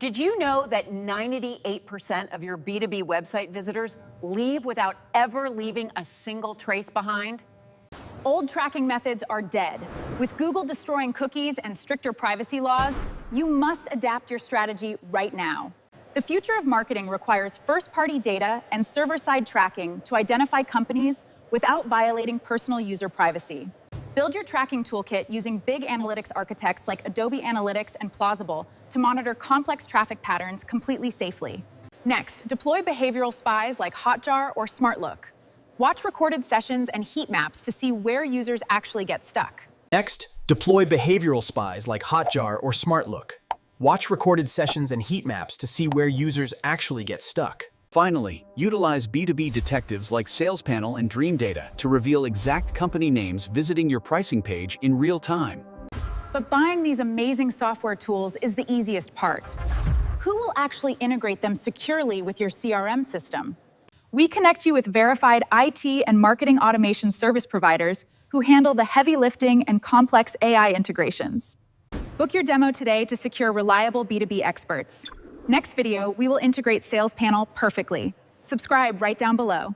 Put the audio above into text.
Did you know that 98% of your B2B website visitors leave without ever leaving a single trace behind? Old tracking methods are dead. With Google destroying cookies and stricter privacy laws, you must adapt your strategy right now. The future of marketing requires first-party data and server-side tracking to identify companies without violating personal user privacy. Build your tracking toolkit using big analytics architects like Adobe Analytics and Plausible to monitor complex traffic patterns completely safely. Next, deploy behavioral spies like Hotjar or Smartlook. Watch recorded sessions and heat maps to see where users actually get stuck. Next, deploy behavioral spies like Hotjar or Smartlook. Watch recorded sessions and heat maps to see where users actually get stuck. Finally, utilize B2B detectives like Salespanel and Dreamdata to reveal exact company names visiting your pricing page in real time. But buying these amazing software tools is the easiest part. Who will actually integrate them securely with your CRM system? We connect you with verified IT and marketing automation service providers who handle the heavy lifting and complex AI integrations. Book your demo today to secure reliable B2B experts. Next video, we will integrate Salespanel perfectly. Subscribe right down below.